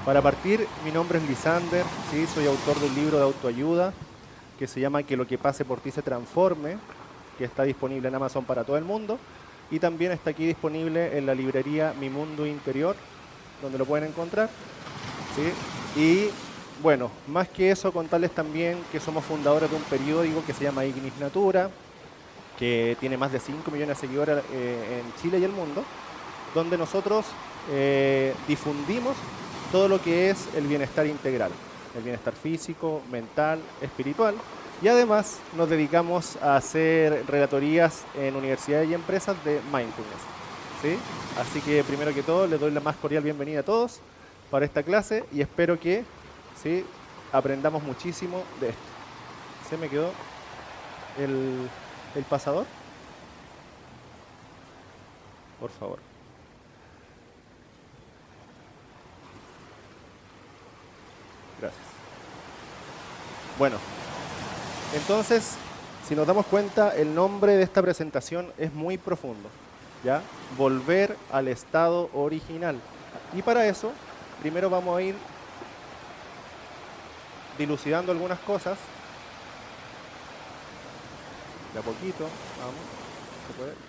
Para partir, mi nombre es Lisander, ¿sí? Soy autor de un libro de autoayuda que se llama Que lo que pase por ti se transforme, que está disponible en Amazon para todo el mundo y también está aquí disponible en la librería Mi Mundo Interior, donde lo pueden encontrar, ¿sí? Y bueno, más que eso, contarles también que somos fundadores de un periódico que se llama Ignis Natura, que tiene más de 5 millones de seguidores en Chile y el mundo, donde nosotros difundimos todo lo que es el bienestar integral, el bienestar físico, mental, espiritual, y además nos dedicamos a hacer relatorías en universidades y empresas de mindfulness, ¿sí? Así que primero que todo les doy la más cordial bienvenida a todos para esta clase y espero que, ¿sí?, aprendamos muchísimo de esto. ¿Se me quedó el pasador? Por favor. Gracias. Bueno, entonces, si nos damos cuenta, el nombre de esta presentación es muy profundo, ¿ya? Volver al estado original. Y para eso, primero vamos a ir dilucidando algunas cosas. De a poquito, vamos. ¿Se puede?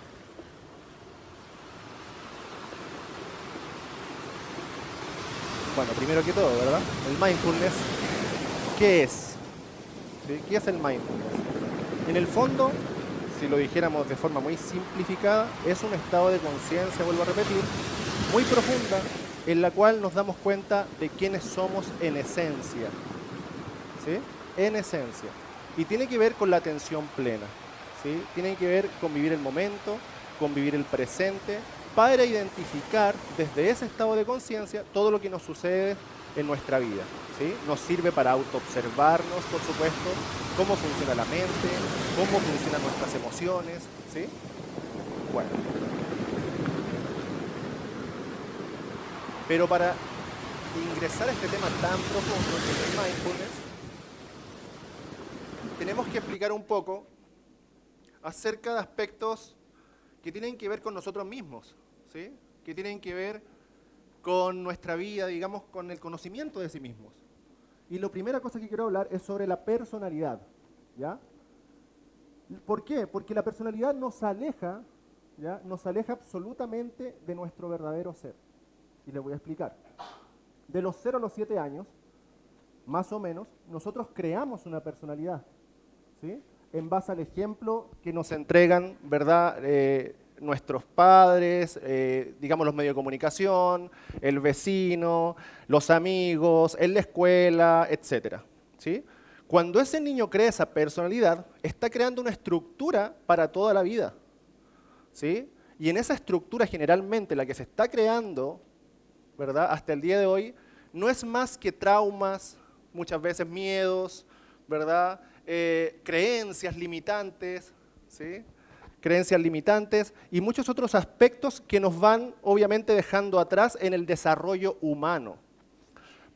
Bueno, primero que todo, ¿verdad? El mindfulness, ¿qué es? ¿Sí? ¿Qué es el mindfulness? En el fondo, si lo dijéramos de forma muy simplificada, es un estado de conciencia, vuelvo a repetir, muy profunda, en la cual nos damos cuenta de quiénes somos en esencia, ¿sí? En esencia. Y tiene que ver con la atención plena, ¿sí? Tiene que ver con vivir el momento, con vivir el presente, para identificar desde ese estado de conciencia todo lo que nos sucede en nuestra vida, ¿sí? Nos sirve para autoobservarnos, por supuesto, cómo funciona la mente, cómo funcionan nuestras emociones, ¿sí? Bueno. Pero para ingresar a este tema tan profundo que es el mindfulness, tenemos que explicar un poco acerca de aspectos que tienen que ver con nosotros mismos, ¿sí? Que tienen que ver con nuestra vida, digamos, con el conocimiento de sí mismos. Y la primera cosa que quiero hablar es sobre la personalidad, ¿ya? ¿Por qué? Porque la personalidad nos aleja, ¿ya? Nos aleja absolutamente de nuestro verdadero ser. Y les voy a explicar. De los 0 a los 7 años, más o menos, nosotros creamos una personalidad, ¿sí? En base al ejemplo que nos entregan, ¿verdad?, nuestros padres, digamos los medios de comunicación, el vecino, los amigos, en la escuela, etcétera, ¿sí? Cuando ese niño crea esa personalidad, está creando una estructura para toda la vida, ¿sí? Y en esa estructura generalmente la que se está creando, ¿verdad?, hasta el día de hoy, no es más que traumas, muchas veces miedos, ¿verdad?, creencias limitantes, ¿sí? Creencias limitantes y muchos otros aspectos que nos van obviamente dejando atrás en el desarrollo humano.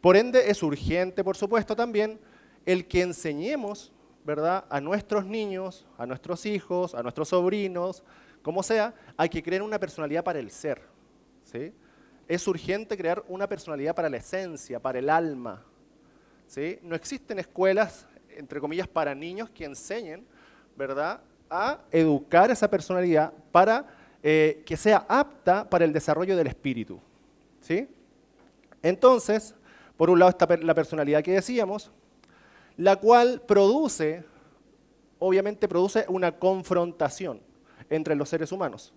Por ende, es urgente, por supuesto, también el que enseñemos, ¿verdad?, a nuestros niños, a nuestros hijos, a nuestros sobrinos, como sea, a que creen una personalidad para el ser, ¿sí? Es urgente crear una personalidad para la esencia, para el alma, ¿sí? No existen escuelas, entre comillas, para niños que enseñen, ¿verdad?, a educar esa personalidad para que sea apta para el desarrollo del espíritu, ¿sí? Entonces, por un lado está la personalidad que decíamos, la cual produce, obviamente produce una confrontación entre los seres humanos,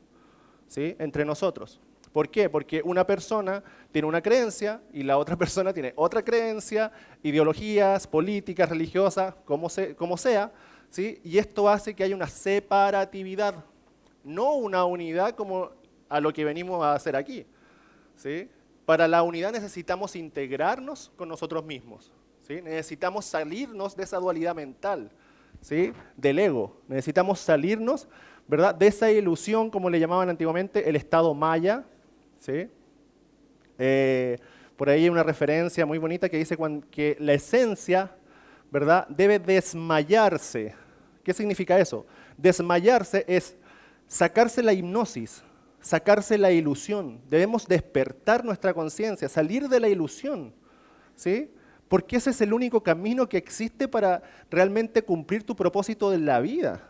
¿sí?, entre nosotros. ¿Por qué? Porque una persona tiene una creencia y la otra persona tiene otra creencia, ideologías, políticas, religiosas, como sea, ¿sí? Y esto hace que haya una separatividad, no una unidad como a lo que venimos a hacer aquí, ¿sí? Para la unidad necesitamos integrarnos con nosotros mismos, ¿sí? Necesitamos salirnos de esa dualidad mental, ¿sí?, del ego. Necesitamos salirnos, ¿verdad?, de esa ilusión, como le llamaban antiguamente, el estado maya, ¿sí? Por ahí hay una referencia muy bonita que dice que la esencia, ¿verdad?, debe desmayarse. ¿Qué significa eso? Desmayarse es sacarse la hipnosis, sacarse la ilusión. Debemos despertar nuestra conciencia, salir de la ilusión, ¿sí? Porque ese es el único camino que existe para realmente cumplir tu propósito en la vida,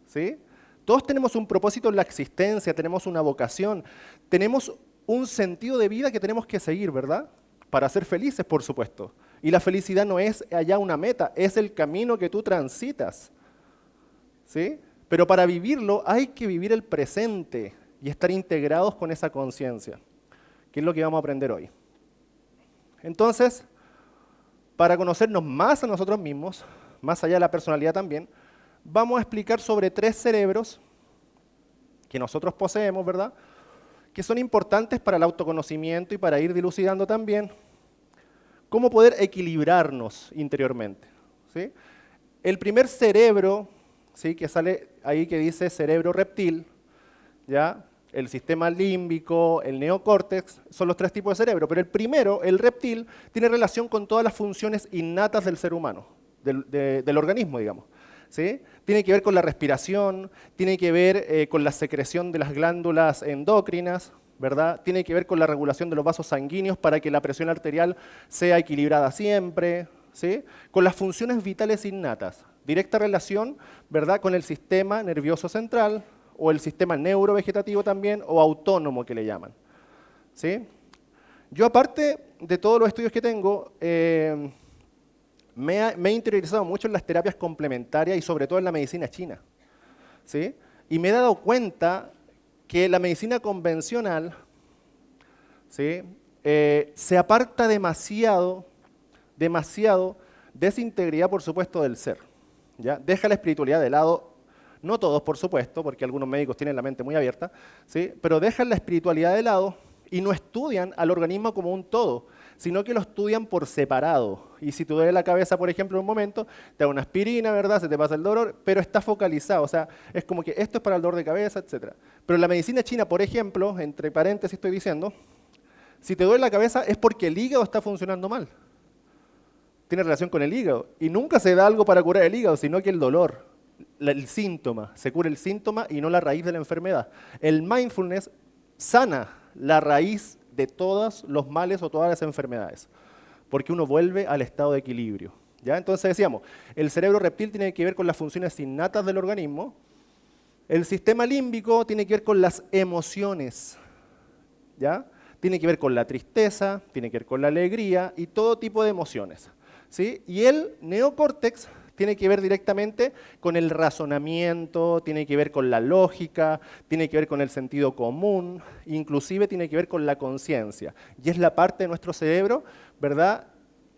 ¿sí? Todos tenemos un propósito en la existencia, tenemos una vocación, tenemos un sentido de vida que tenemos que seguir, ¿verdad? Para ser felices, por supuesto. Y la felicidad no es allá una meta, es el camino que tú transitas, ¿sí? Pero para vivirlo hay que vivir el presente y estar integrados con esa conciencia, que es lo que vamos a aprender hoy. Entonces, para conocernos más a nosotros mismos, más allá de la personalidad también, vamos a explicar sobre 3 cerebros que nosotros poseemos, ¿verdad? Que son importantes para el autoconocimiento y para ir dilucidando también cómo poder equilibrarnos interiormente, ¿sí? El primer cerebro, ¿sí? Que sale ahí que dice cerebro reptil, ¿ya? El sistema límbico, el neocórtex, son los 3 tipos de cerebro, pero el primero, el reptil, tiene relación con todas las funciones innatas del ser humano, del organismo, digamos, ¿sí? Tiene que ver con la respiración, tiene que ver con la secreción de las glándulas endocrinas, ¿verdad? Tiene que ver con la regulación de los vasos sanguíneos para que la presión arterial sea equilibrada siempre, ¿sí? Con las funciones vitales innatas, directa relación, ¿verdad? Con el sistema nervioso central, o el sistema neurovegetativo también, o autónomo que le llaman, ¿sí? Yo, aparte de todos los estudios que tengo, me he interiorizado mucho en las terapias complementarias y sobre todo en la medicina china, ¿sí? Y me he dado cuenta que la medicina convencional, ¿sí? Se aparta demasiado de esa integridad, por supuesto, del ser, ¿ya? Deja la espiritualidad de lado, no todos, por supuesto, porque algunos médicos tienen la mente muy abierta, ¿sí? Pero dejan la espiritualidad de lado y no estudian al organismo como un todo, sino que lo estudian por separado. Y si te duele la cabeza, por ejemplo, en un momento, te da una aspirina, ¿verdad? Se te pasa el dolor, pero está focalizado. O sea, es como que esto es para el dolor de cabeza, etc. Pero en la medicina china, por ejemplo, entre paréntesis estoy diciendo, si te duele la cabeza es porque el hígado está funcionando mal. Tiene relación con el hígado. Y nunca se da algo para curar el hígado, sino que el dolor, el síntoma. Se cura el síntoma y no la raíz de la enfermedad. El mindfulness sana la raíz de todos los males o todas las enfermedades, porque uno vuelve al estado de equilibrio, ¿ya? Entonces decíamos, el cerebro reptil tiene que ver con las funciones innatas del organismo, el sistema límbico tiene que ver con las emociones, ¿ya? Tiene que ver con la tristeza, tiene que ver con la alegría y todo tipo de emociones, ¿sí? Y el neocórtex tiene que ver directamente con el razonamiento, tiene que ver con la lógica, tiene que ver con el sentido común, inclusive tiene que ver con la conciencia. Y es la parte de nuestro cerebro, ¿verdad?,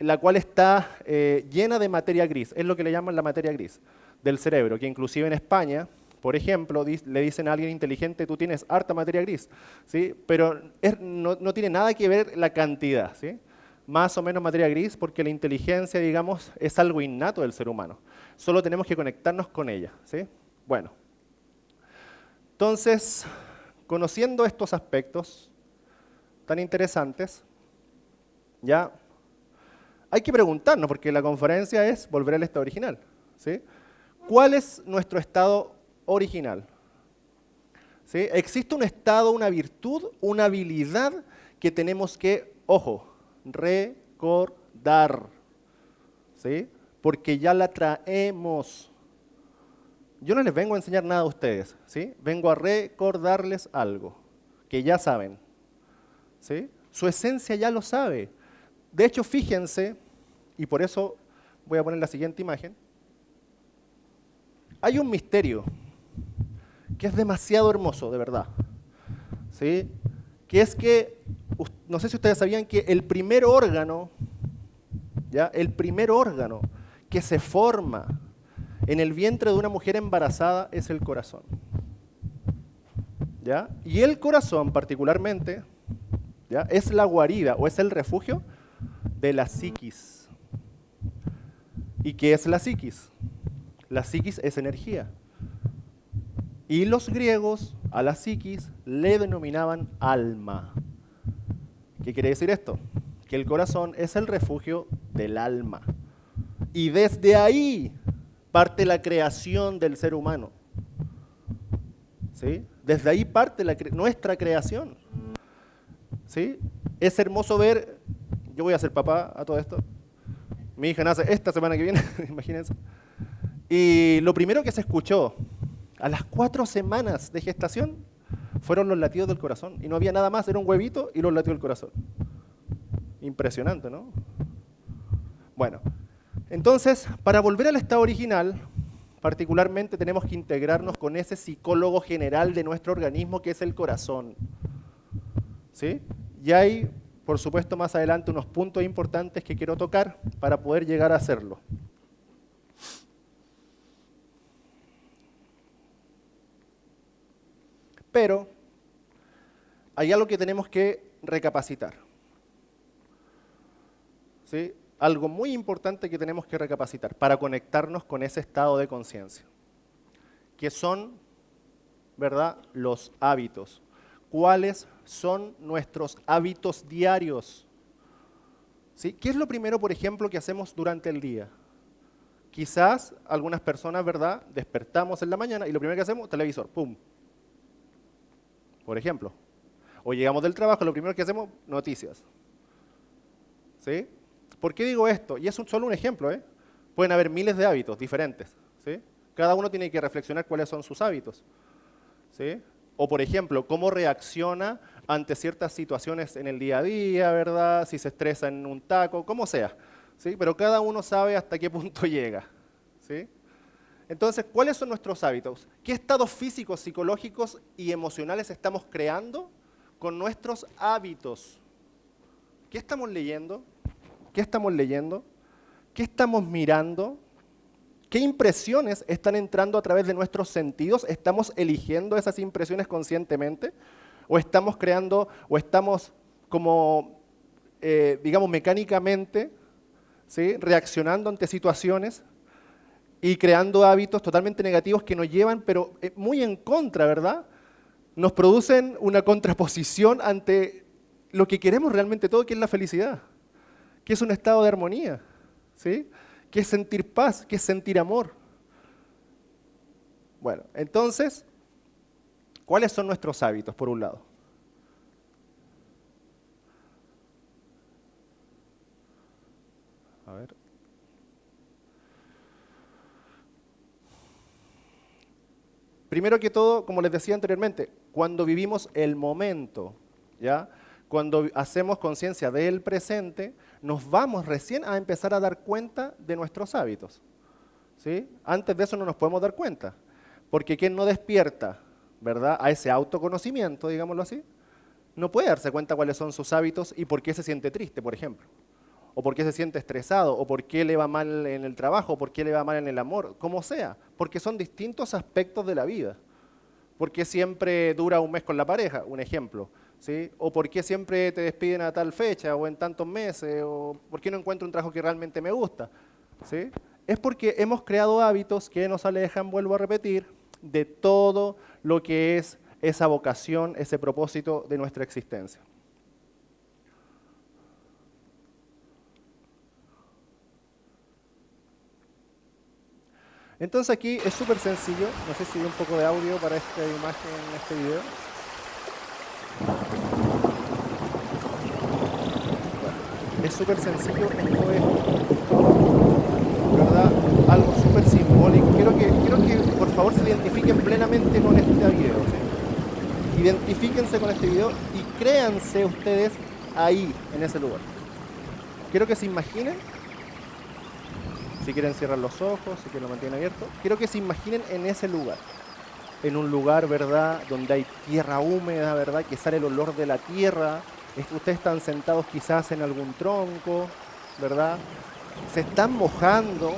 la cual está llena de materia gris, es lo que le llaman la materia gris del cerebro, que inclusive en España, por ejemplo, le dicen a alguien inteligente, tú tienes harta materia gris, ¿sí? Pero no tiene nada que ver la cantidad, ¿sí? Más o menos materia gris, porque la inteligencia, digamos, es algo innato del ser humano. Solo tenemos que conectarnos con ella, ¿sí? Bueno, entonces, conociendo estos aspectos tan interesantes, ya hay que preguntarnos, porque la conferencia es volver al estado original, ¿sí? ¿Cuál es nuestro estado original? ¿Sí? Existe un estado, una virtud, una habilidad que tenemos que, ojo, recordar, ¿sí? Porque ya la traemos. Yo no les vengo a enseñar nada a ustedes, ¿sí? Vengo a recordarles algo que ya saben, ¿sí? Su esencia ya lo sabe. De hecho, fíjense, y por eso voy a poner la siguiente imagen. Hay un misterio que es demasiado hermoso, de verdad, ¿sí? Que es que, no sé si ustedes sabían que el primer órgano, ¿ya? El primer órgano que se forma en el vientre de una mujer embarazada es el corazón, ¿ya? Y el corazón particularmente, ¿ya?, es la guarida o es el refugio de la psiquis. ¿Y qué es la psiquis? La psiquis es energía. Y los griegos a la psiquis le denominaban alma. ¿Qué quiere decir esto? Que el corazón es el refugio del alma. Y desde ahí parte la creación del ser humano, ¿sí? Desde ahí parte nuestra creación, ¿sí? Es hermoso ver, Yo voy a ser papá a todo esto. Mi hija nace esta semana que viene, imagínense. Y lo primero que se escuchó a las 4 semanas de gestación fueron los latidos del corazón. Y no había nada más, era un huevito y los latidos del corazón. Impresionante, ¿no? Bueno, entonces, para volver al estado original, particularmente tenemos que integrarnos con ese psicólogo general de nuestro organismo que es el corazón. ¿Sí? Y hay, por supuesto, más adelante unos puntos importantes que quiero tocar para poder llegar a hacerlo. Pero hay algo que tenemos que recapacitar. ¿Sí? Algo muy importante que tenemos que recapacitar para conectarnos con ese estado de conciencia, que son, ¿verdad?, los hábitos. ¿Cuáles son nuestros hábitos diarios? ¿Sí? ¿Qué es lo primero, por ejemplo, que hacemos durante el día? Quizás algunas personas, ¿verdad?, despertamos en la mañana y lo primero que hacemos, televisor, ¡pum! Por ejemplo. O llegamos del trabajo, lo primero que hacemos, noticias. ¿Sí? ¿Por qué digo esto? Y es solo un ejemplo, ¿eh? Pueden haber miles de hábitos diferentes, ¿sí? Cada uno tiene que reflexionar cuáles son sus hábitos, ¿sí? O, por ejemplo, cómo reacciona ante ciertas situaciones en el día a día, ¿verdad? Si se estresa en un taco, como sea, ¿sí? Pero cada uno sabe hasta qué punto llega, ¿sí? Entonces, ¿cuáles son nuestros hábitos? ¿Qué estados físicos, psicológicos y emocionales estamos creando con nuestros hábitos? ¿Qué estamos leyendo? ¿Qué estamos leyendo? ¿Qué estamos mirando? ¿Qué impresiones están entrando a través de nuestros sentidos? ¿Estamos eligiendo esas impresiones conscientemente? ¿O estamos creando, o estamos como, digamos, mecánicamente, ¿sí?, reaccionando ante situaciones y creando hábitos totalmente negativos que nos llevan, pero muy en contra, ¿verdad? Nos producen una contraposición ante lo que queremos realmente todo, que es la felicidad, que es un estado de armonía, ¿sí?, que es sentir paz, que es sentir amor. Bueno, entonces, ¿cuáles son nuestros hábitos, por un lado? A ver. Primero que todo, como les decía anteriormente, cuando vivimos el momento, ¿ya?, cuando hacemos conciencia del presente, nos vamos recién a empezar a dar cuenta de nuestros hábitos, ¿sí? Antes de eso no nos podemos dar cuenta, porque quien no despierta, ¿verdad?, a ese autoconocimiento, digámoslo así, no puede darse cuenta cuáles son sus hábitos y por qué se siente triste, por ejemplo, o por qué se siente estresado, o por qué le va mal en el trabajo, o por qué le va mal en el amor, como sea, porque son distintos aspectos de la vida. ¿Por qué siempre dura un mes con la pareja? Un ejemplo. ¿Sí? O por qué siempre te despiden a tal fecha o en tantos meses, o por qué no encuentro un trabajo que realmente me gusta, ¿sí? Es porque hemos creado hábitos que nos alejan, vuelvo a repetir, de todo lo que es esa vocación, ese propósito de nuestra existencia. Entonces aquí es súper sencillo, no sé si hay un poco de audio para esta imagen en este video. Es súper sencillo, esto es, ¿verdad?, algo súper simbólico. Quiero que por favor se identifiquen plenamente con este video, ¿sí? Identifíquense con este video y créanse ustedes ahí, en ese lugar. Quiero que se imaginen, si quieren cierran los ojos, si quieren lo mantienen abierto, quiero que se imaginen en ese lugar. En un lugar, ¿verdad?, donde hay tierra húmeda, ¿verdad?, que sale el olor de la tierra. Ustedes están sentados quizás en algún tronco, ¿verdad? Se están mojando,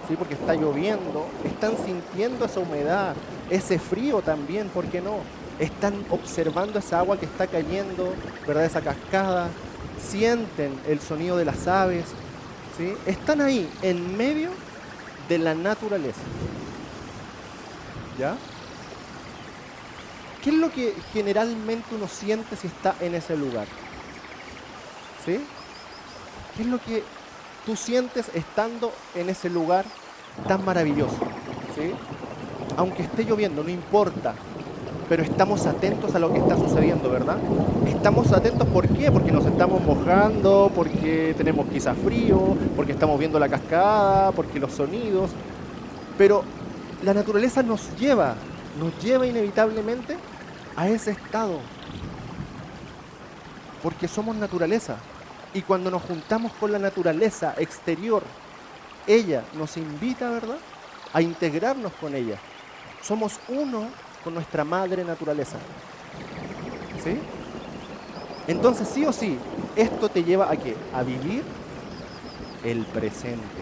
¿sí?, porque está lloviendo. Están sintiendo esa humedad, ese frío también, ¿por qué no? Están observando esa agua que está cayendo, ¿verdad?, esa cascada. Sienten el sonido de las aves, ¿sí? Están ahí, en medio de la naturaleza, ¿ya? ¿Qué es lo que generalmente uno siente si está en ese lugar? ¿Sí? ¿Qué es lo que tú sientes estando en ese lugar tan maravilloso? ¿Sí? Aunque esté lloviendo, no importa. pero estamos atentos a lo que está sucediendo, ¿verdad? Estamos atentos, ¿por qué? Porque nos estamos mojando, porque tenemos quizás frío, porque estamos viendo la cascada, porque los sonidos, pero la naturaleza nos lleva inevitablemente a ese estado, porque somos naturaleza. Y cuando nos juntamos con la naturaleza exterior, ella nos invita, ¿verdad?, a integrarnos con ella. Somos uno con nuestra madre naturaleza. ¿Sí? Entonces, sí o sí, esto te lleva a qué? A vivir el presente.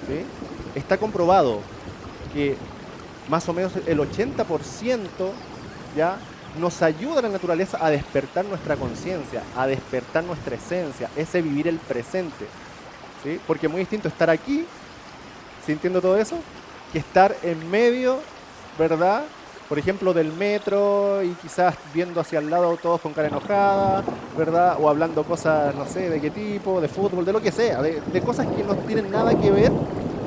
¿Sí? Está comprobado que más o menos el 80% ya nos ayuda la naturaleza a despertar nuestra conciencia, a despertar nuestra esencia, ese vivir el presente. ¿Sí? Porque es muy distinto estar aquí, sintiendo todo eso, que estar en medio, ¿verdad? Por ejemplo, del metro y quizás viendo hacia el lado todos con cara enojada, ¿verdad? O hablando cosas, no sé, de qué tipo, de fútbol, de lo que sea, de cosas que no tienen nada que ver,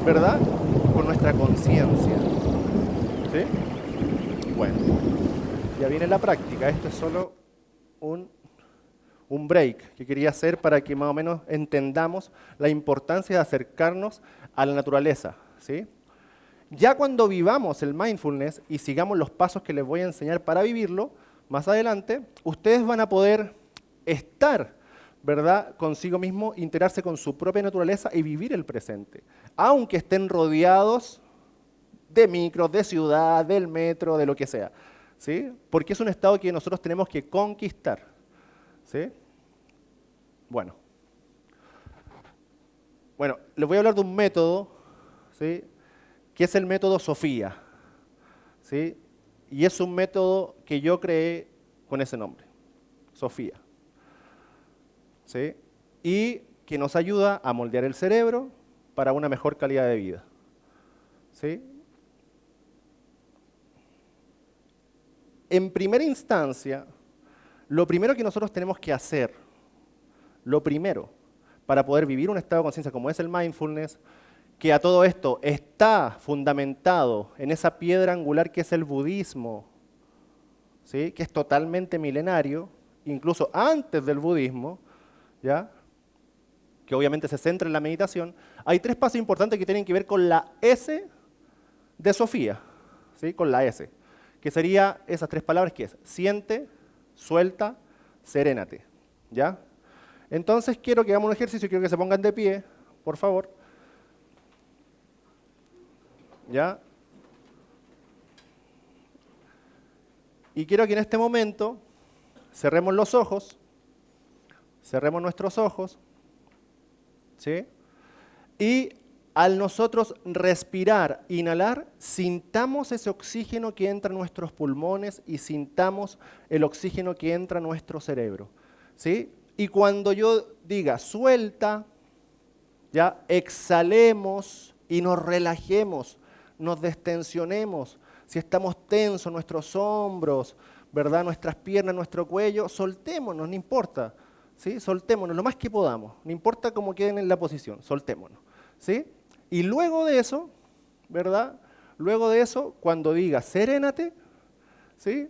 ¿verdad?, con nuestra conciencia. ¿Sí? Bueno, ya viene la práctica. Esto es solo un break que quería hacer para que más o menos entendamos la importancia de acercarnos a la naturaleza, ¿sí? Ya cuando vivamos el mindfulness y sigamos los pasos que les voy a enseñar para vivirlo, más adelante, ustedes van a poder estar, ¿verdad?, consigo mismo, integrarse con su propia naturaleza y vivir el presente, aunque estén rodeados de micros, de ciudad, del metro, de lo que sea, ¿sí? Porque es un estado que nosotros tenemos que conquistar, ¿sí? Bueno, les voy a hablar de un método, ¿sí?, que es el método Sofía, ¿sí? Y es un método que yo creé con ese nombre, Sofía, ¿sí? Y que nos ayuda a moldear el cerebro para una mejor calidad de vida, ¿sí? En primera instancia, lo primero que nosotros tenemos que hacer, lo primero, para poder vivir un estado de conciencia como es el mindfulness, que a todo esto está fundamentado en esa piedra angular que es el budismo, ¿sí?, que es totalmente milenario, incluso antes del budismo, ¿ya?, que obviamente se centra en la meditación. Hay 3 pasos importantes que tienen que ver con la S de Sofía, ¿sí?, con la S, que sería esas 3 palabras que es siente, suelta, serénate, ¿ya? Entonces quiero que hagamos un ejercicio, quiero que se pongan de pie, por favor, ¿ya? Y quiero que en este momento cerremos los ojos, cerremos nuestros ojos, ¿sí? Y al nosotros respirar, inhalar, sintamos ese oxígeno que entra a nuestros pulmones y sintamos el oxígeno que entra a nuestro cerebro, ¿sí? Y cuando yo diga suelta, ya exhalemos y nos relajemos, nos destensionemos. Si estamos tensos, nuestros hombros, ¿verdad?, nuestras piernas, nuestro cuello, soltémonos, no importa, ¿sí? Soltémonos lo más que podamos, no importa cómo queden en la posición, soltémonos, ¿sí? Y luego de eso, ¿verdad?, luego de eso, cuando diga serénate, ¿sí?,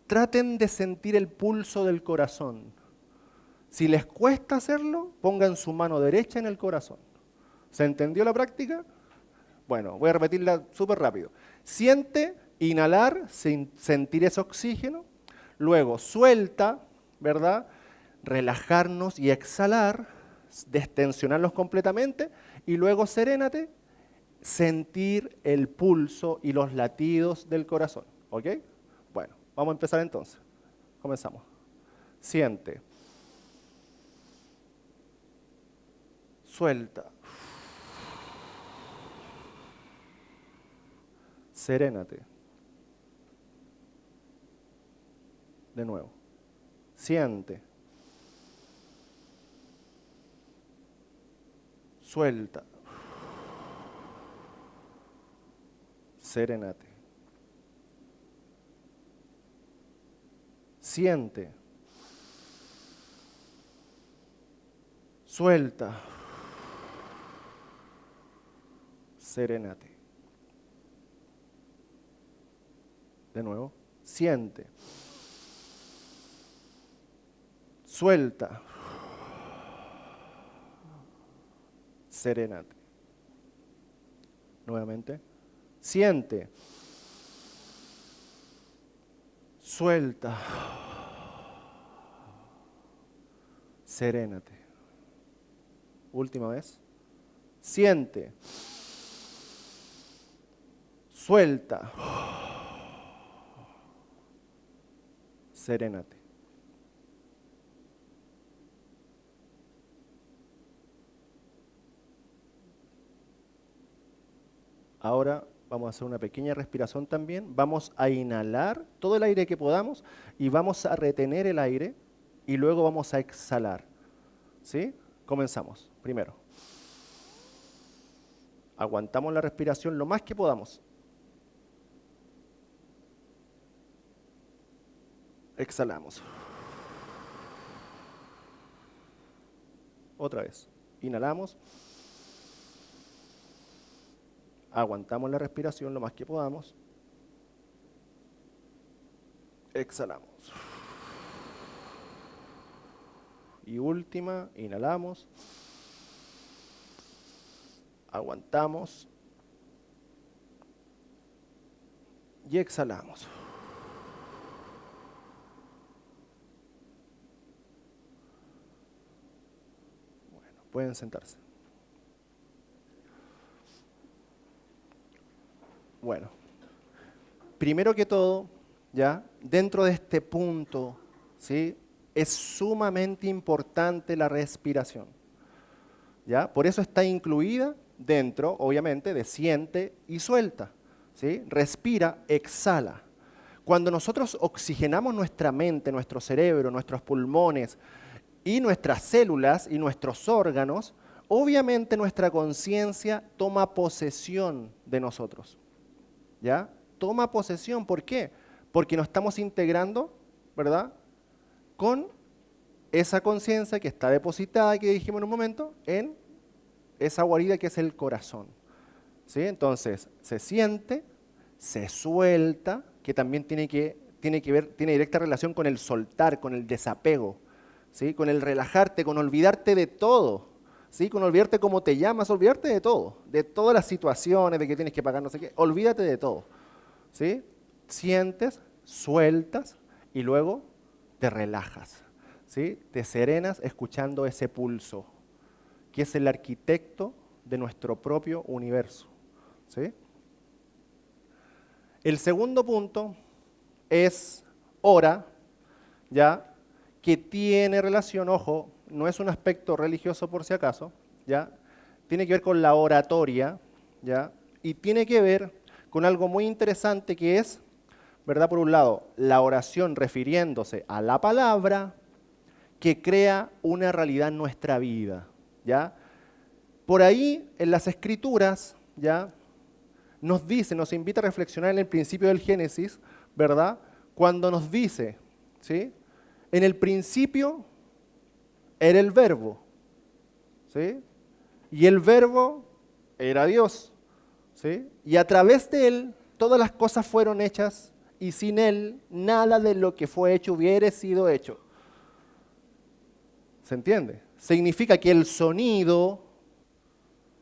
traten de sentir el pulso del corazón. Si les cuesta hacerlo, pongan su mano derecha en el corazón. ¿Se entendió la práctica? Bueno, voy a repetirla súper rápido. Siente, inhalar, sentir ese oxígeno. Luego suelta, ¿verdad?, relajarnos y exhalar, destensionarlos completamente. Y luego serénate, sentir el pulso y los latidos del corazón. ¿Ok? Bueno, vamos a empezar entonces. Comenzamos. Siente. Suelta. Serénate. De nuevo. Siente. Suelta. Serénate. Siente. Suelta. Serénate. De nuevo. Siente. Suelta. Serénate. Nuevamente. Siente. Suelta. Serénate. Última vez. Siente. Suelta. Serénate. Ahora vamos a hacer una pequeña respiración también. Vamos a inhalar todo el aire que podamos y vamos a retener el aire y luego vamos a exhalar. ¿Sí? Comenzamos. Primero. Aguantamos la respiración lo más que podamos. Exhalamos. Otra vez. Inhalamos. Aguantamos la respiración lo más que podamos. Exhalamos. Y última, inhalamos. Aguantamos. Y exhalamos. Bueno, pueden sentarse. Bueno, primero que todo, ya, dentro de este punto, ¿sí? Es sumamente importante la respiración, ¿ya? Por eso está incluida dentro, obviamente, de siente y suelta, ¿sí? Respira, exhala. Cuando nosotros oxigenamos nuestra mente, nuestro cerebro, nuestros pulmones y nuestras células y nuestros órganos, obviamente nuestra conciencia toma posesión de nosotros. ¿Ya? Toma posesión. ¿Por qué? Porque nos estamos integrando, ¿verdad? Con esa conciencia que está depositada, que dijimos en un momento, en esa guarida que es el corazón. ¿Sí? Entonces, se siente, se suelta, que también tiene directa relación con el soltar, con el desapego, ¿sí? Con el relajarte, con olvidarte de todo. ¿Sí? Con olvidarte cómo te llamas, olvidarte de todo, de todas las situaciones, de que tienes que pagar no sé qué, olvídate de todo. ¿Sí? Sientes, sueltas y luego te relajas. ¿Sí? Te serenas escuchando ese pulso, que es el arquitecto de nuestro propio universo. ¿Sí? El segundo punto es hora, ¿ya? Que tiene relación, ojo, no es un aspecto religioso por si acaso, ¿ya? Tiene que ver con la oratoria, ¿ya? Y tiene que ver con algo muy interesante que es, ¿verdad? Por un lado, la oración refiriéndose a la palabra que crea una realidad en nuestra vida, ¿ya? Por ahí, en las Escrituras, ¿ya? Nos dice, nos invita a reflexionar en el principio del Génesis, ¿verdad? Cuando nos dice, ¿sí? En el principio era el verbo, ¿sí? Y el verbo era Dios, ¿sí? Y a través de él todas las cosas fueron hechas y sin él nada de lo que fue hecho hubiera sido hecho. ¿Se entiende? Significa que el sonido,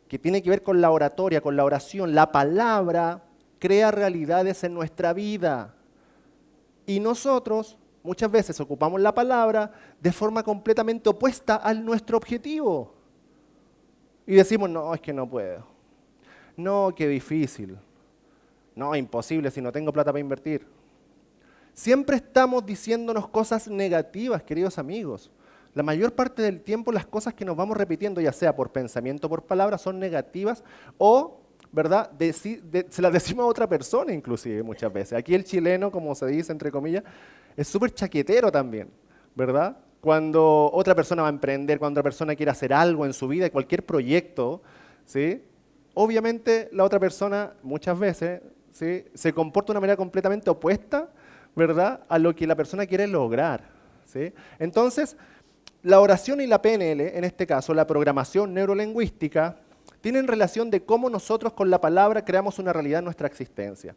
que tiene que ver con la oratoria, con la oración, la palabra, crea realidades en nuestra vida. Y nosotros muchas veces ocupamos la palabra de forma completamente opuesta a nuestro objetivo. Y decimos, no, es que no puedo. No, qué difícil. No, imposible si no tengo plata para invertir. Siempre estamos diciéndonos cosas negativas, queridos amigos. La mayor parte del tiempo las cosas que nos vamos repitiendo, ya sea por pensamiento o por palabra, son negativas o, ¿verdad? Se las decimos a otra persona inclusive muchas veces. Aquí el chileno, como se dice entre comillas, es súper chaquetero también, ¿verdad? Cuando otra persona va a emprender, cuando otra persona quiere hacer algo en su vida, cualquier proyecto, ¿sí? Obviamente la otra persona muchas veces, ¿sí? Se comporta de una manera completamente opuesta, ¿verdad? A lo que la persona quiere lograr, ¿sí? Entonces, la oración y la PNL, en este caso la programación neurolingüística, tienen relación de cómo nosotros con la palabra creamos una realidad en nuestra existencia.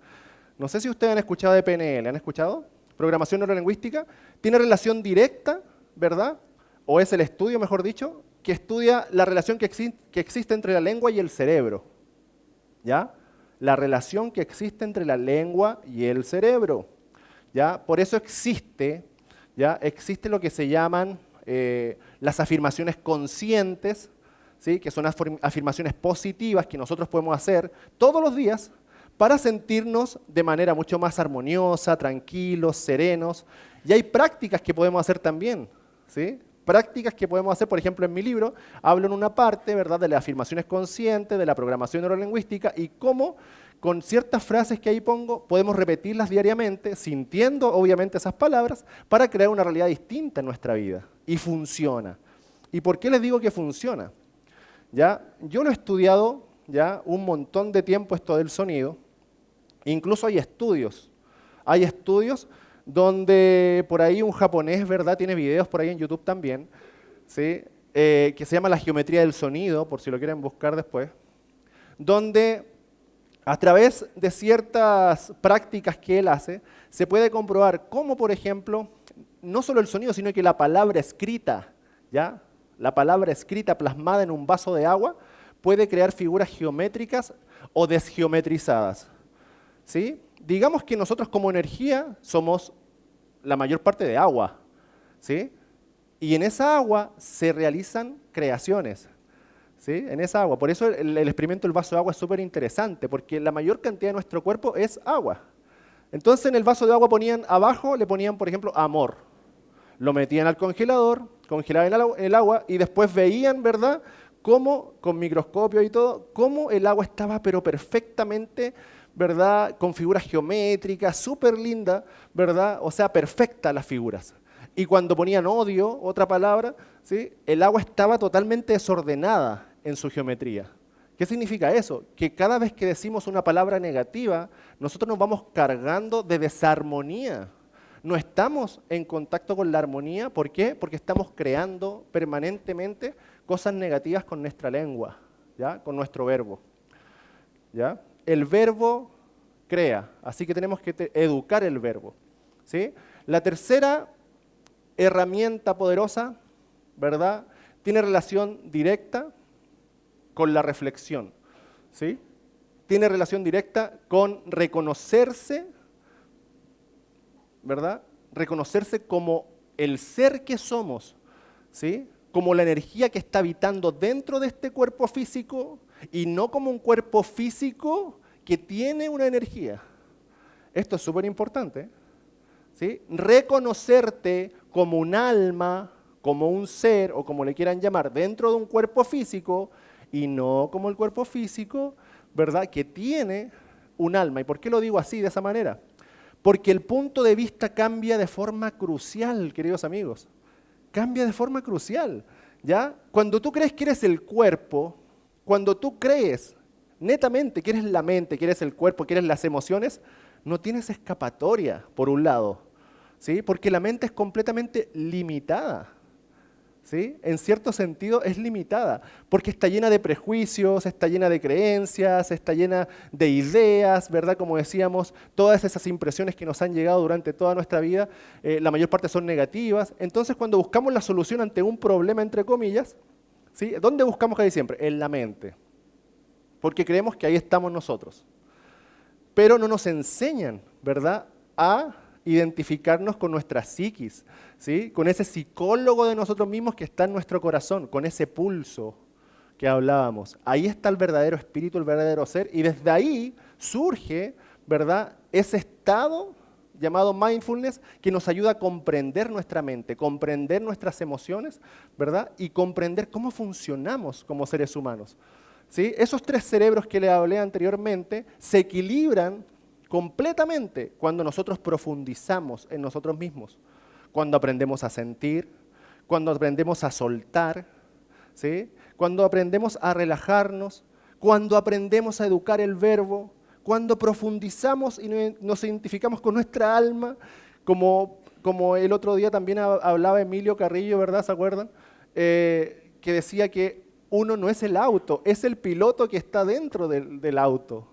No sé si ustedes han escuchado de PNL, ¿han escuchado? Programación neurolingüística. Tiene relación directa, ¿verdad? O es el estudio, mejor dicho, que estudia la relación que existe entre la lengua y el cerebro. ¿Ya? La relación que existe entre la lengua y el cerebro. ¿Ya? Por eso existe lo que se llaman las afirmaciones conscientes, ¿sí? Que son afirmaciones positivas que nosotros podemos hacer todos los días para sentirnos de manera mucho más armoniosa, tranquilos, serenos. Y hay prácticas que podemos hacer también, ¿sí? Prácticas que podemos hacer, por ejemplo, en mi libro, hablo en una parte, ¿verdad?, de las afirmaciones conscientes, de la programación neurolingüística y cómo con ciertas frases que ahí pongo podemos repetirlas diariamente, sintiendo obviamente esas palabras, para crear una realidad distinta en nuestra vida. Y funciona. ¿Y por qué les digo que funciona? ¿Ya? Yo lo he estudiado ya un montón de tiempo esto del sonido. Incluso hay estudios. Hay estudios donde por ahí un japonés, ¿verdad?, tiene videos por ahí en YouTube también, ¿sí? Que se llama la geometría del sonido, por si lo quieren buscar después, donde a través de ciertas prácticas que él hace, se puede comprobar cómo, por ejemplo, no solo el sonido, sino que la palabra escrita, ¿ya? La palabra escrita plasmada en un vaso de agua puede crear figuras geométricas o desgeometrizadas, ¿sí? Digamos que nosotros como energía somos la mayor parte de agua, ¿sí? Y en esa agua se realizan creaciones, ¿sí? En esa agua. Por eso el experimento del vaso de agua es súper interesante, porque la mayor cantidad de nuestro cuerpo es agua. Entonces en el vaso de agua abajo le ponían, por ejemplo, amor. Lo metían al congelador, congelaban el agua y después veían, ¿verdad?, cómo, con microscopio y todo, cómo el agua estaba pero perfectamente, ¿verdad?, con figuras geométricas, súper linda, ¿verdad? O sea, perfectas las figuras. Y cuando ponían odio, otra palabra, ¿sí?, el agua estaba totalmente desordenada en su geometría. ¿Qué significa eso? Que cada vez que decimos una palabra negativa, nosotros nos vamos cargando de desarmonía. No estamos en contacto con la armonía. ¿Por qué? Porque estamos creando permanentemente cosas negativas con nuestra lengua, ¿ya?, con nuestro verbo, ¿ya? El verbo crea, así que tenemos que educar el verbo, ¿sí? La tercera herramienta poderosa, ¿verdad?, tiene relación directa con la reflexión, ¿sí? Tiene relación directa con reconocerse, ¿verdad? Reconocerse como el ser que somos, ¿sí? Como la energía que está habitando dentro de este cuerpo físico y no como un cuerpo físico que tiene una energía. Esto es súper importante, ¿sí? Reconocerte como un alma, como un ser o como le quieran llamar dentro de un cuerpo físico y no como el cuerpo físico, ¿verdad?, que tiene un alma. ¿Y por qué lo digo así, de esa manera? Porque el punto de vista cambia de forma crucial, queridos amigos. Cambia de forma crucial, ¿ya? Cuando tú crees que eres el cuerpo, cuando tú crees netamente que eres la mente, que eres el cuerpo, que eres las emociones, no tienes escapatoria, por un lado, ¿sí? Porque la mente es completamente limitada, ¿sí? En cierto sentido es limitada, porque está llena de prejuicios, está llena de creencias, está llena de ideas, ¿verdad? Como decíamos, todas esas impresiones que nos han llegado durante toda nuestra vida, la mayor parte son negativas. Entonces, cuando buscamos la solución ante un problema, entre comillas, ¿sí?, ¿dónde buscamos casi siempre? En la mente, porque creemos que ahí estamos nosotros. Pero no nos enseñan, ¿verdad?, a identificarnos con nuestra psiquis, ¿sí?, con ese psicólogo de nosotros mismos que está en nuestro corazón, con ese pulso que hablábamos. Ahí está el verdadero espíritu, el verdadero ser, y desde ahí surge, ¿verdad?, ese estado llamado mindfulness que nos ayuda a comprender nuestra mente, comprender nuestras emociones, ¿verdad?, y comprender cómo funcionamos como seres humanos, ¿sí? Esos tres cerebros que les hablé anteriormente se equilibran completamente cuando nosotros profundizamos en nosotros mismos, cuando aprendemos a sentir, cuando aprendemos a soltar, ¿sí?, cuando aprendemos a relajarnos, cuando aprendemos a educar el verbo, cuando profundizamos y nos identificamos con nuestra alma, como el otro día también hablaba Emilio Carrillo, ¿verdad? ¿Se acuerdan? Que decía que uno no es el auto, es el piloto que está dentro del auto,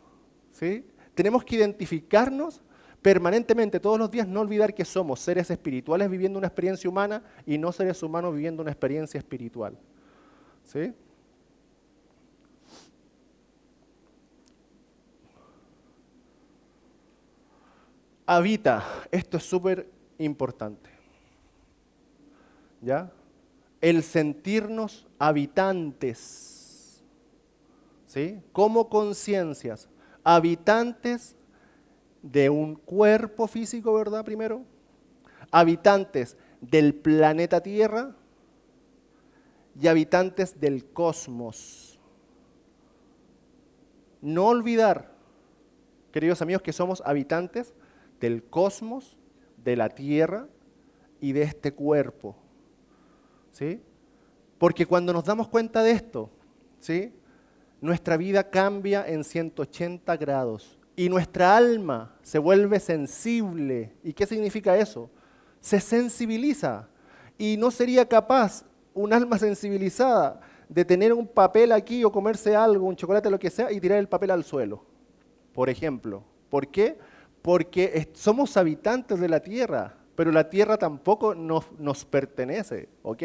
¿sí? tenemos que identificarnos permanentemente, todos los días, no olvidar que somos seres espirituales viviendo una experiencia humana y no seres humanos viviendo una experiencia espiritual. ¿Sí? Habita, esto es súper importante. ¿Ya? El sentirnos habitantes, ¿sí? Como conciencias, habitantes de un cuerpo físico, ¿verdad? Primero, habitantes del planeta Tierra y habitantes del cosmos. No olvidar, queridos amigos, que somos habitantes del cosmos, de la Tierra y de este cuerpo. ¿Sí? Porque cuando nos damos cuenta de esto, ¿sí? Nuestra vida cambia en 180 grados y nuestra alma se vuelve sensible. ¿Y qué significa eso? Se sensibiliza y no sería capaz un alma sensibilizada de tener un papel aquí o comerse algo, un chocolate, lo que sea, y tirar el papel al suelo, por ejemplo. ¿Por qué? Porque somos habitantes de la Tierra, pero la Tierra tampoco nos pertenece, ¿ok?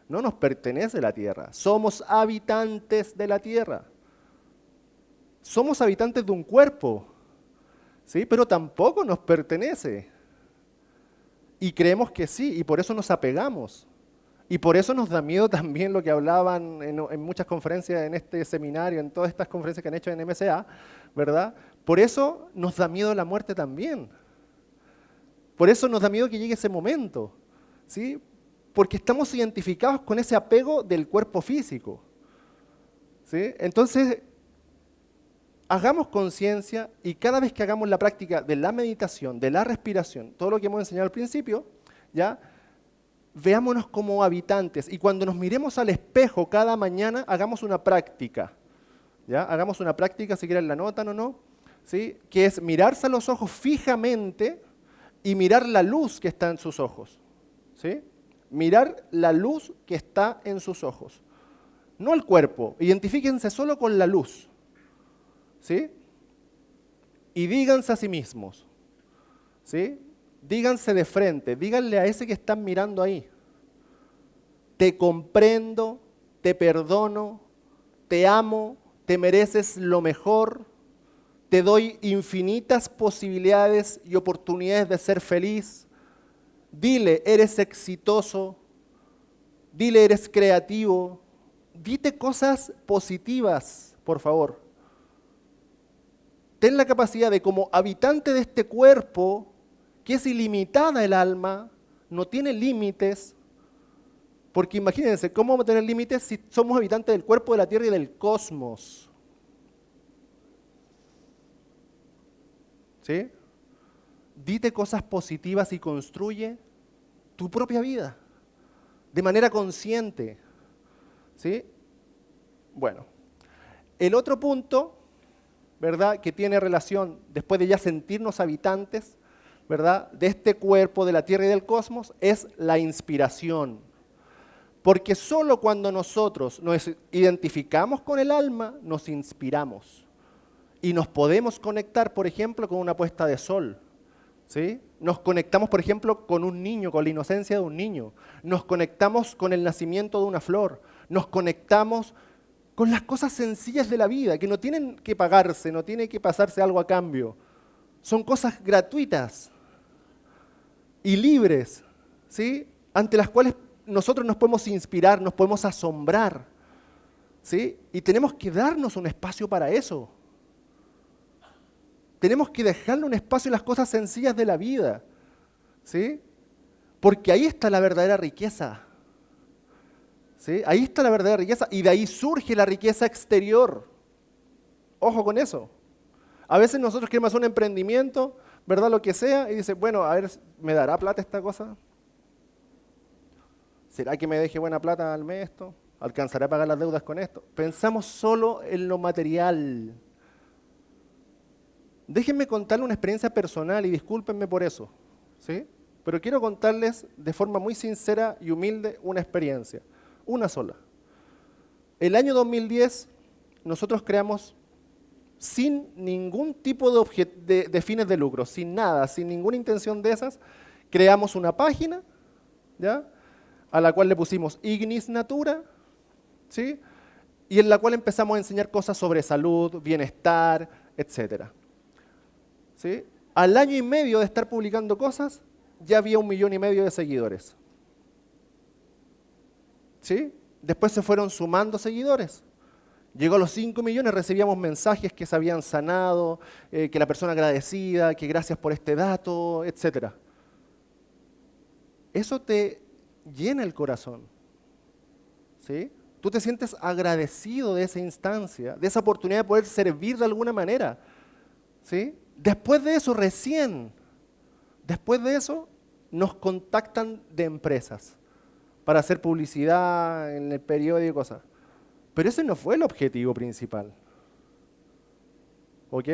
No nos pertenece la Tierra, somos habitantes de la Tierra. Somos habitantes de un cuerpo, ¿sí? Pero tampoco nos pertenece. Y creemos que sí, y por eso nos apegamos. Y por eso nos da miedo también lo que hablaban en muchas conferencias, en este seminario, en todas estas conferencias que han hecho en MCA, ¿verdad? Por eso nos da miedo la muerte también. Por eso nos da miedo que llegue ese momento, ¿sí? Porque estamos identificados con ese apego del cuerpo físico, ¿sí? Entonces, hagamos conciencia y cada vez que hagamos la práctica de la meditación, de la respiración, todo lo que hemos enseñado al principio, ¿ya? Veámonos como habitantes y cuando nos miremos al espejo cada mañana, hagamos una práctica, ¿ya? Hagamos una práctica, si quieren la anotan o no, ¿sí? Que es mirarse a los ojos fijamente y mirar la luz que está en sus ojos, ¿sí? Mirar la luz que está en sus ojos, no el cuerpo, identifíquense solo con la luz, ¿sí? Y díganse a sí mismos, ¿sí? Díganse de frente, díganle a ese que están mirando ahí, te comprendo, te perdono, te amo, te mereces lo mejor, te doy infinitas posibilidades y oportunidades de ser feliz. Dile, eres exitoso, dile, eres creativo, dite cosas positivas, por favor. Ten la capacidad de, como habitante de este cuerpo, que es ilimitada el alma, no tiene límites, porque imagínense, ¿cómo vamos a tener límites si somos habitantes del cuerpo, de la Tierra y del cosmos? ¿Sí? Dite cosas positivas y construye tu propia vida, de manera consciente. ¿Sí? Bueno, el otro punto, ¿verdad?, que tiene relación, después de ya sentirnos habitantes, ¿verdad?, de este cuerpo, de la Tierra y del cosmos, es la inspiración. Porque solo cuando nosotros nos identificamos con el alma, nos inspiramos. Y nos podemos conectar, por ejemplo, con una puesta de sol, ¿sí? Nos conectamos, por ejemplo, con un niño, con la inocencia de un niño. Nos conectamos con el nacimiento de una flor. Nos conectamos con las cosas sencillas de la vida, que no tienen que pagarse, no tiene que pasarse algo a cambio. Son cosas gratuitas y libres, ¿sí?, ante las cuales nosotros nos podemos inspirar, nos podemos asombrar, ¿sí? Y tenemos que darnos un espacio para eso. Tenemos que dejarle un espacio a las cosas sencillas de la vida, ¿sí? Porque ahí está la verdadera riqueza, ¿sí? Ahí está la verdadera riqueza y de ahí surge la riqueza exterior. Ojo con eso. A veces nosotros queremos hacer un emprendimiento, ¿verdad? Lo que sea, y dice, bueno, a ver, ¿me dará plata esta cosa? ¿Será que me deje buena plata al mes esto? ¿Alcanzaré a pagar las deudas con esto? Pensamos solo en lo material. Déjenme contarles una experiencia personal y discúlpenme por eso, ¿sí? Pero quiero contarles de forma muy sincera y humilde una experiencia, una sola. El año 2010 nosotros creamos sin ningún tipo de fines de lucro, sin nada, sin ninguna intención de esas, creamos una página, ¿ya? A la cual le pusimos Ignis Natura, ¿sí? Y en la cual empezamos a enseñar cosas sobre salud, bienestar, etc. ¿Sí? Al año y medio de estar publicando cosas, ya había 1,5 millones de seguidores. ¿Sí? Después se fueron sumando seguidores. Llegó a los 5 millones, recibíamos mensajes que se habían sanado, que la persona agradecida, que gracias por este dato, etc. Eso te llena el corazón. ¿Sí? Tú te sientes agradecido de esa instancia, de esa oportunidad de poder servir de alguna manera. ¿Sí? Después de eso, después de eso, nos contactan de empresas para hacer publicidad en el periódico y cosas. Pero ese no fue el objetivo principal. ¿Ok?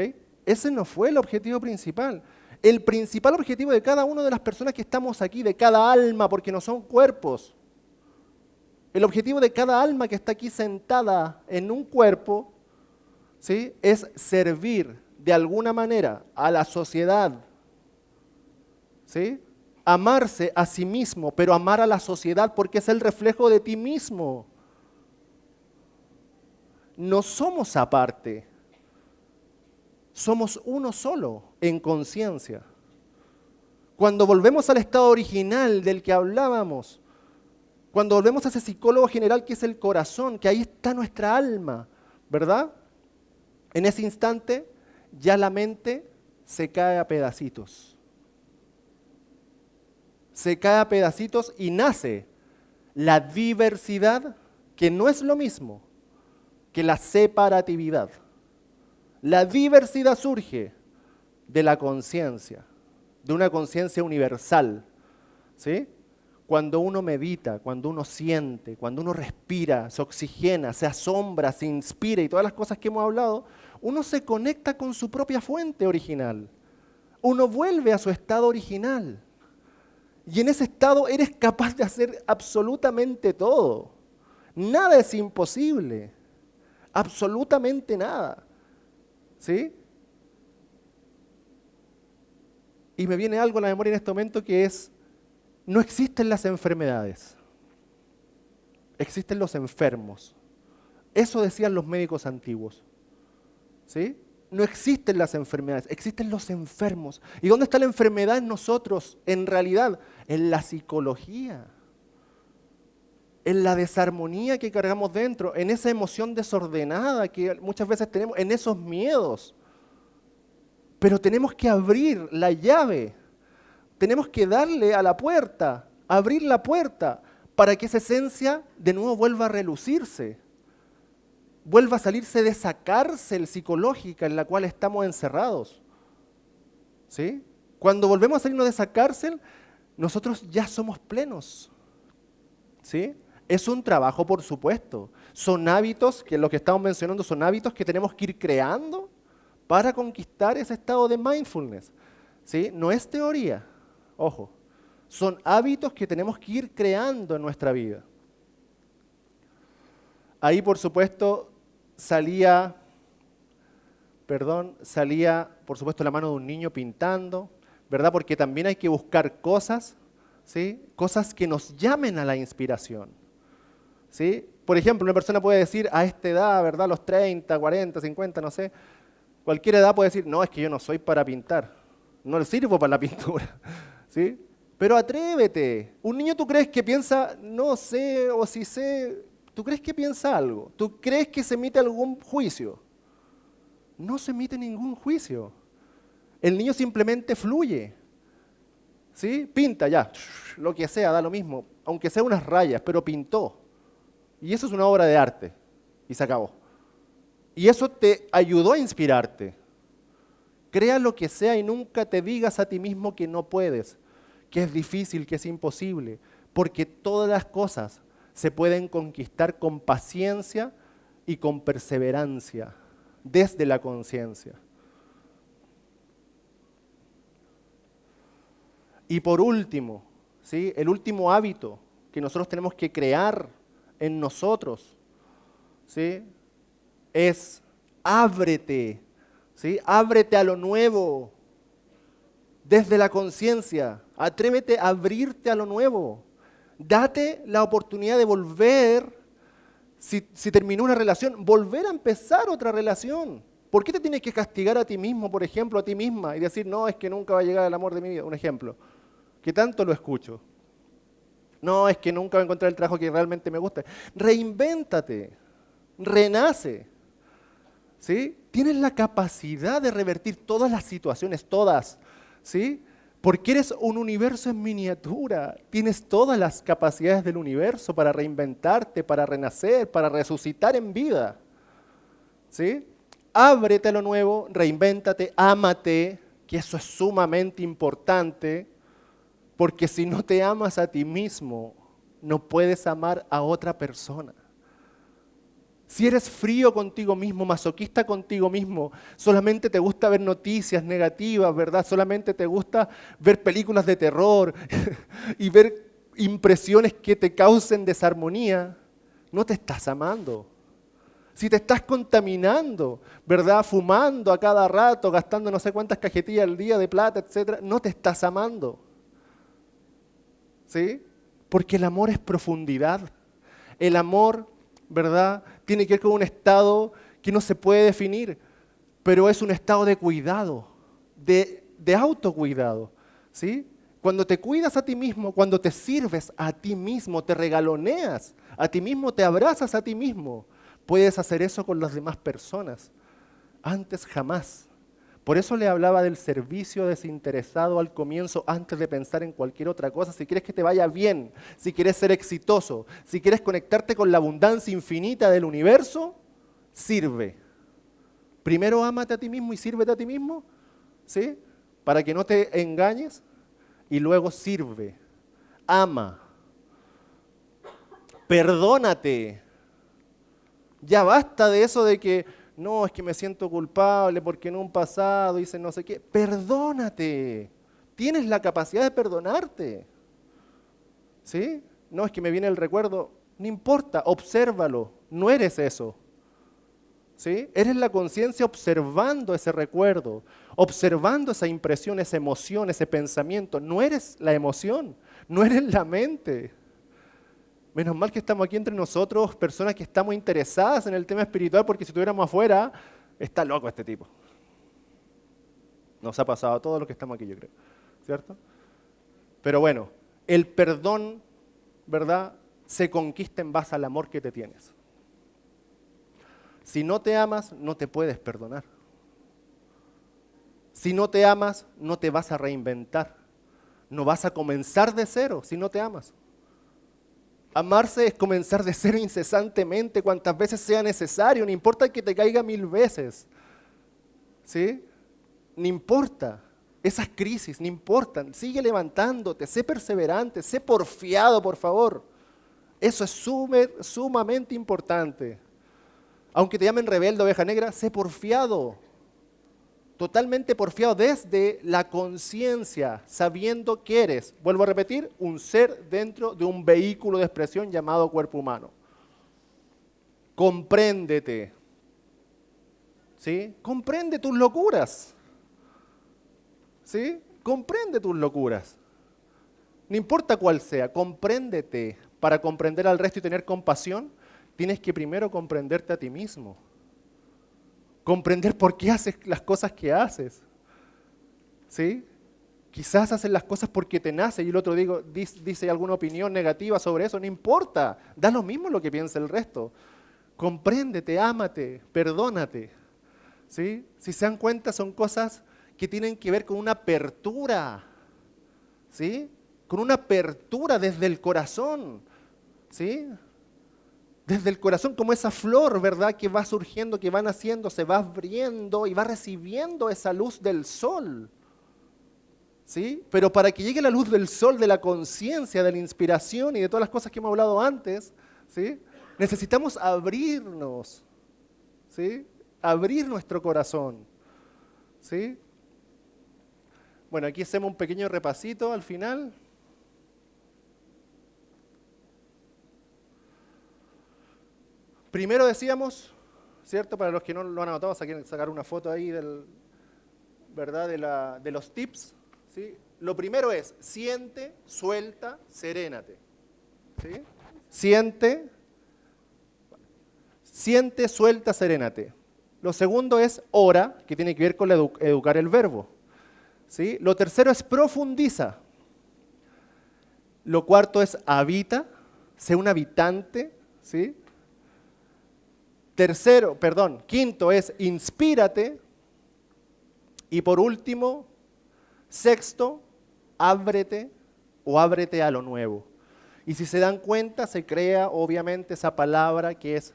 Ese no fue el objetivo principal. El principal objetivo de cada una de las personas que estamos aquí, de cada alma, porque no son cuerpos. El objetivo de cada alma que está aquí sentada en un cuerpo, ¿sí? Es servir de alguna manera a la sociedad. ¿Sí? Amarse a sí mismo, pero amar a la sociedad porque es el reflejo de ti mismo. No somos aparte, somos uno solo en conciencia. Cuando volvemos al estado original del que hablábamos, cuando volvemos a ese psicólogo general que es el corazón, que ahí está nuestra alma, ¿verdad? En ese instante ya la mente se cae a pedacitos. Se cae a pedacitos y nace la diversidad, que no es lo mismo que la separatividad. La diversidad surge de la conciencia, de una conciencia universal, ¿sí? Cuando uno medita, cuando uno siente, cuando uno respira, se oxigena, se asombra, se inspira y todas las cosas que hemos hablado, uno se conecta con su propia fuente original. Uno vuelve a su estado original. Y en ese estado eres capaz de hacer absolutamente todo. Nada es imposible. Absolutamente nada. ¿Sí? Y me viene algo a la memoria en este momento que es, no existen las enfermedades. Existen los enfermos. Eso decían los médicos antiguos. ¿Sí? No existen las enfermedades, existen los enfermos. ¿Y dónde está la enfermedad en nosotros? En realidad, en la psicología, en la desarmonía que cargamos dentro, en esa emoción desordenada que muchas veces tenemos, en esos miedos. Pero tenemos que abrir la llave, tenemos que darle a la puerta, abrir la puerta, para que esa esencia de nuevo vuelva a relucirse. Vuelva a salirse de esa cárcel psicológica en la cual estamos encerrados. ¿Sí? Cuando volvemos a salirnos de esa cárcel, nosotros ya somos plenos. ¿Sí? Es un trabajo, por supuesto. Son hábitos, que lo que estamos mencionando son hábitos que tenemos que ir creando para conquistar ese estado de mindfulness. ¿Sí? No es teoría, ojo. Son hábitos que tenemos que ir creando en nuestra vida. Ahí, por supuesto, salía, por supuesto, la mano de un niño pintando, ¿verdad? Porque también hay que buscar cosas, ¿sí? Cosas que nos llamen a la inspiración, ¿sí? Por ejemplo, una persona puede decir, a esta edad, ¿verdad? Los 30, 40, 50, no sé, cualquier edad puede decir, no, es que yo no soy para pintar, no sirvo para la pintura, ¿sí? Pero atrévete. Un niño, ¿tú crees que piensa, no sé, o si sé? ¿Tú crees que piensa algo? ¿Tú crees que se emite algún juicio? No se emite ningún juicio. El niño simplemente fluye. ¿Sí? Pinta ya, lo que sea, da lo mismo, aunque sea unas rayas, pero pintó. Y eso es una obra de arte. Y se acabó. Y eso te ayudó a inspirarte. Crea lo que sea y nunca te digas a ti mismo que no puedes, que es difícil, que es imposible, porque todas las cosas se pueden conquistar con paciencia y con perseverancia, desde la conciencia. Y por último, ¿sí? El último hábito que nosotros tenemos que crear en nosotros, ¿sí? Es ábrete ¿sí? Ábrete a lo nuevo, desde la conciencia. Atrévete a abrirte a lo nuevo. Date la oportunidad de volver, si terminó una relación, volver a empezar otra relación. ¿Por qué te tienes que castigar a ti mismo, por ejemplo, a ti misma, y decir, no, es que nunca va a llegar el amor de mi vida? Un ejemplo, que tanto lo escucho. No, es que nunca voy a encontrar el trabajo que realmente me gusta. Reinvéntate, renace, ¿sí? Tienes la capacidad de revertir todas las situaciones, todas, ¿sí? Porque eres un universo en miniatura. Tienes todas las capacidades del universo para reinventarte, para renacer, para resucitar en vida, ¿sí? Ábrete a lo nuevo, reinvéntate, ámate, que eso es sumamente importante, porque si no te amas a ti mismo, no puedes amar a otra persona. Si eres frío contigo mismo, masoquista contigo mismo, solamente te gusta ver noticias negativas, ¿verdad? Solamente te gusta ver películas de terror y ver impresiones que te causen desarmonía, no te estás amando. Si te estás contaminando, ¿verdad? Fumando a cada rato, gastando no sé cuántas cajetillas al día de plata, etcétera, no te estás amando. ¿Sí? Porque el amor es profundidad. El amor, ¿verdad? Tiene que ver con un estado que no se puede definir, pero es un estado de cuidado, de autocuidado, ¿sí? Cuando te cuidas a ti mismo, cuando te sirves a ti mismo, te regaloneas a ti mismo, te abrazas a ti mismo, puedes hacer eso con las demás personas. Antes jamás. Por eso le hablaba del servicio desinteresado al comienzo, antes de pensar en cualquier otra cosa. Si quieres que te vaya bien, si quieres ser exitoso, si quieres conectarte con la abundancia infinita del universo, sirve. Primero ámate a ti mismo y sírvete a ti mismo, ¿sí? Para que no te engañes, y luego sirve. Ama. Perdónate. Ya basta de eso de que no, es que me siento culpable porque en un pasado hice no sé qué. Perdónate. Tienes la capacidad de perdonarte. ¿Sí? No, es que me viene el recuerdo. No importa, obsérvalo. No eres eso. ¿Sí? Eres la conciencia observando ese recuerdo, observando esa impresión, esa emoción, ese pensamiento. No eres la emoción, no eres la mente. Menos mal que estamos aquí entre nosotros, personas que estamos interesadas en el tema espiritual, porque si estuviéramos afuera, está loco este tipo. Nos ha pasado a todos los que estamos aquí, yo creo, ¿cierto? Pero bueno, el perdón, ¿verdad?, se conquista en base al amor que te tienes. Si no te amas, no te puedes perdonar. Si no te amas, no te vas a reinventar. No vas a comenzar de cero si no te amas. Amarse es comenzar de cero incesantemente, cuantas veces sea necesario, no importa que te caiga 1000 veces. ¿Sí? No importa. Esas crisis, no importan. Sigue levantándote, sé perseverante, sé porfiado, por favor. Eso es sumamente importante. Aunque te llamen rebelde, oveja negra, sé porfiado. Totalmente porfiado desde la conciencia, sabiendo que eres, vuelvo a repetir, un ser dentro de un vehículo de expresión llamado cuerpo humano. Compréndete. ¿Sí? Comprende tus locuras. ¿Sí? Comprende tus locuras. No importa cuál sea, compréndete. Para comprender al resto y tener compasión, tienes que primero comprenderte a ti mismo. Comprender por qué haces las cosas que haces. ¿Sí? Quizás haces las cosas porque te nace y el otro dice alguna opinión negativa sobre eso. No importa, da lo mismo lo que piensa el resto. Compréndete, ámate, perdónate. ¿Sí? Si se dan cuenta, son cosas que tienen que ver con una apertura. ¿Sí? Con una apertura desde el corazón. ¿Sí? Desde el corazón, como esa flor, ¿verdad?, que va surgiendo, que va naciendo, se va abriendo y va recibiendo esa luz del sol. ¿Sí? Pero para que llegue la luz del sol, de la conciencia, de la inspiración y de todas las cosas que hemos hablado antes, ¿sí?, necesitamos abrirnos, ¿sí?, abrir nuestro corazón. ¿Sí? Bueno, aquí hacemos un pequeño repasito al final. Primero decíamos, ¿cierto? Para los que no lo han anotado, quieren sacar una foto ahí ¿verdad? De los tips, ¿sí? Lo primero es, siente, suelta, serénate. ¿Sí? Siente, suelta, serénate. Lo segundo es ora, que tiene que ver con educar el verbo. ¿Sí? Lo tercero es profundiza. Lo cuarto es habita, sé un habitante. ¿Sí? Quinto es inspírate. Y por último, sexto, ábrete a lo nuevo. Y si se dan cuenta, se crea obviamente esa palabra que es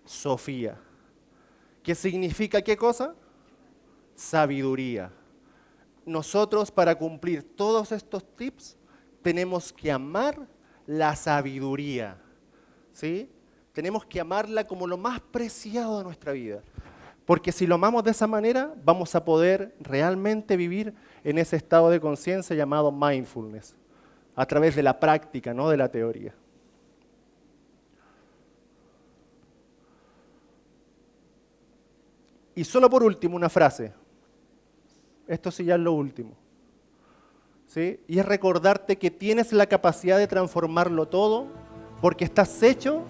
Sofía. ¿Qué significa qué cosa? Sabiduría. Nosotros para cumplir todos estos tips tenemos que amar la sabiduría. ¿Sí? Tenemos que amarla como lo más preciado de nuestra vida. Porque si lo amamos de esa manera, vamos a poder realmente vivir en ese estado de conciencia llamado mindfulness, a través de la práctica, no de la teoría. Y solo por último, una frase. Esto sí ya es lo último. ¿Sí? Y es recordarte que tienes la capacidad de transformarlo todo porque estás hecho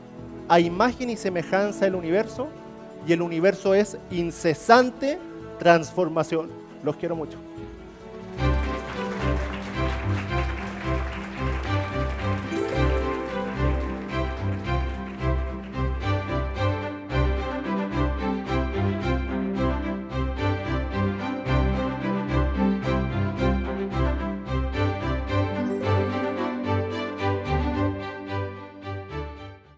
a imagen y semejanza del universo y el universo es incesante transformación. Los quiero mucho.